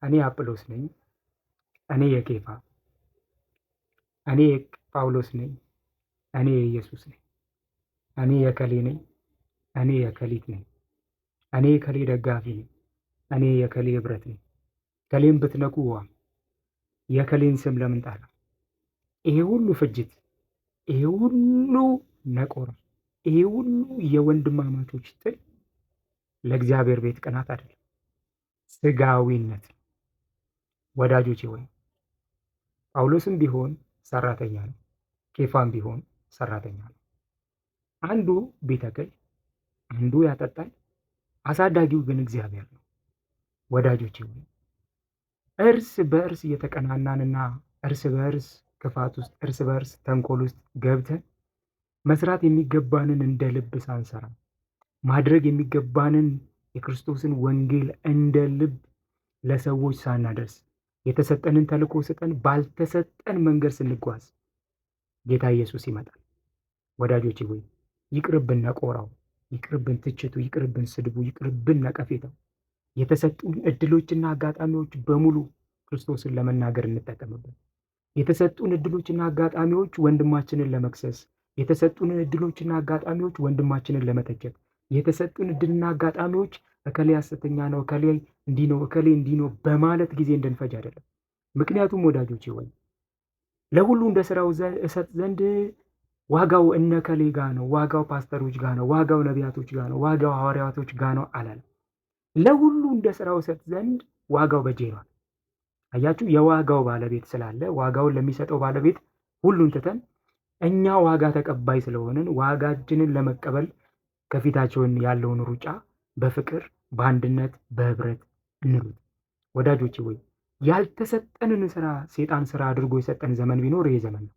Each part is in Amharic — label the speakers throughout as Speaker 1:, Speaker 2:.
Speaker 1: እኔ አጵሎስ ነኝ፣ እኔ የኬፋ፣ እኔ ጳውሎስ ነኝ፣ እኔ የኢየሱስ ነኝ፣ እኔ የከሌ ነኝ፣ እኔ የከሊት ነኝ፣ እኔ የከሌ ደጋፊ ነኝ፣ እኔ የከሌ ህብረት ነኝ። ከሌን ብትነኩ የከሌን ስም ለምን ጠራ? ይሄ ሁሉ ፍጅት፣ ይሄ ሁሉ ነቆራ፣ ይሄ ሁሉ የወንድማማቾች ጥል ለእግዚአብሔር ቤት ቅናት አይደለም፣ ስጋዊነት። ወዳጆቼ ወይ ጳውሎስም ቢሆን ሰራተኛ ነው፣ ኬፋም ቢሆን ሰራተኛ ነው። አንዱ ቢተክል አንዱ ያጠጣል፣ አሳዳጊው ግን እግዚአብሔር ነው። ወዳጆቼ ወይ እርስ በእርስ እየተቀናናንና እርስ በእርስ ክፋት ውስጥ እርስ በእርስ ተንኮል ውስጥ ገብተን መስራት የሚገባንን እንደ ልብ ሳንሰራ ማድረግ የሚገባንን የክርስቶስን ወንጌል እንደ ልብ ለሰዎች ሳናደርስ የተሰጠንን ተልእኮ ስጠን ባልተሰጠን መንገድ ስንጓዝ ጌታ ኢየሱስ ይመጣል። ወዳጆቼ ወይ ይቅርብን ነቆራው፣ ይቅርብን ትችቱ፣ ይቅርብን ስድቡ፣ ይቅርብን ነቀፌታው። የተሰጡን እድሎችና አጋጣሚዎች በሙሉ ክርስቶስን ለመናገር እንጠቀምበት። የተሰጡን እድሎችና አጋጣሚዎች ወንድማችንን ለመክሰስ፣ የተሰጡን እድሎችና አጋጣሚዎች ወንድማችንን ለመተቸት፣ የተሰጡን እድልና አጋጣሚዎች እከሌ ሐሰተኛ ነው፣ እከሌ እንዲህ ነው፣ እከሌ እንዲህ ነው በማለት ጊዜ እንድንፈጅ አይደለም። ምክንያቱም ወዳጆቼ ወይ ለሁሉ እንደ ስራው እሰጥ ዘንድ ዋጋው እነ እከሌ ጋ ነው፣ ዋጋው ፓስተሮች ጋ ነው፣ ዋጋው ነቢያቶች ጋ ነው፣ ዋጋው ሐዋርያቶች ጋ ነው አላለም። ለሁሉ እንደ ስራው እሰጥ ዘንድ ዋጋው በጄ ነው። አያችሁ፣ የዋጋው ባለቤት ስላለ ዋጋውን ለሚሰጠው ባለቤት ሁሉን ትተን እኛ ዋጋ ተቀባይ ስለሆንን ዋጋችንን ለመቀበል ከፊታቸውን ያለውን ሩጫ በፍቅር በአንድነት በህብረት እንሩጥ። ወዳጆቼ ወይ ያልተሰጠንን ስራ ሴጣን ስራ አድርጎ የሰጠን ዘመን ቢኖር ይሄ ዘመን ነው።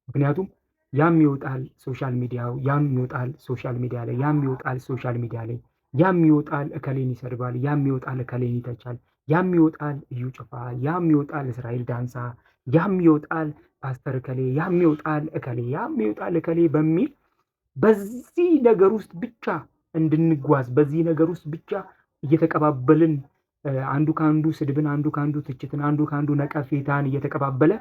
Speaker 1: ምክንያቱም ያም ይወጣል ሶሻል ሚዲያው፣ ያም ይወጣል ሶሻል ሚዲያ ላይ፣ ያም ይወጣል ሶሻል ሚዲያ ላይ፣ ያም ይወጣል እከሌን ይሰድባል፣ ያም ይወጣል እከሌን ይተቻል፣ ያም ይወጣል እዩ ጭፋ፣ ያም ይወጣል እስራኤል ዳንሳ፣ ያም ይወጣል ፓስተር እከሌ፣ ያም ይወጣል እከሌ፣ ያም ይወጣል እከሌ በሚል በዚህ ነገር ውስጥ ብቻ እንድንጓዝ በዚህ ነገር ውስጥ ብቻ እየተቀባበልን አንዱ ከአንዱ ስድብን፣ አንዱ ከአንዱ ትችትን፣ አንዱ ከአንዱ ነቀፌታን እየተቀባበለ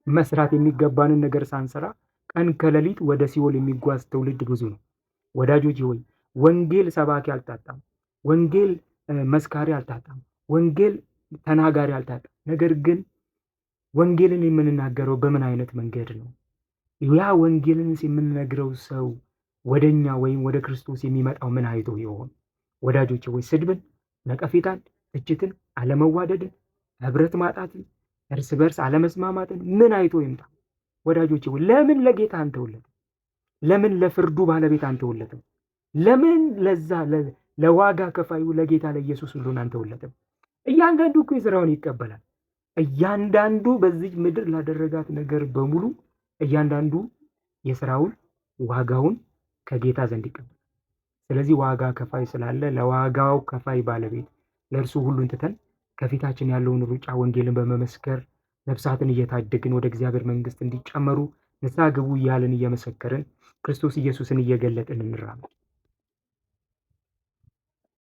Speaker 1: መስራት የሚገባንን ነገር ሳንሰራ ቀን ከሌሊት ወደ ሲኦል የሚጓዝ ትውልድ ብዙ ነው። ወዳጆች ሆይ ወንጌል ሰባኪ አልታጣም፣ ወንጌል መስካሪ አልታጣም፣ ወንጌል ተናጋሪ አልታጣም። ነገር ግን ወንጌልን የምንናገረው በምን አይነት መንገድ ነው? ያ ወንጌልንስ የምንነግረው ሰው ወደኛ ወይም ወደ ክርስቶስ የሚመጣው ምን አይቶ ይሆን? ወዳጆች ወይ ስድብን፣ ነቀፌታን፣ ትችትን፣ አለመዋደድን፣ ህብረት ማጣትን፣ እርስ በርስ አለመስማማትን ምን አይቶ ይምጣ? ወዳጆች ወይ ለምን ለጌታ አንተውለትም? ለምን ለፍርዱ ባለቤት አንተውለትም? ለምን ለዛ ለዋጋ ከፋዩ ለጌታ ለኢየሱስ ሁሉን አንተውለትም? እያንዳንዱ እኮ የሥራውን ይቀበላል። እያንዳንዱ በዚህ ምድር ላደረጋት ነገር በሙሉ እያንዳንዱ የሥራውን ዋጋውን ከጌታ ዘንድ ይቀበላል። ስለዚህ ዋጋ ከፋይ ስላለ ለዋጋው ከፋይ ባለቤት ለእርሱ ሁሉን ትተን ከፊታችን ያለውን ሩጫ ወንጌልን በመመስከር ነፍሳትን እየታደግን ወደ እግዚአብሔር መንግሥት እንዲጨመሩ ንስሐ ግቡ እያልን እየመሰከርን ክርስቶስ ኢየሱስን እየገለጥን እንራመድ።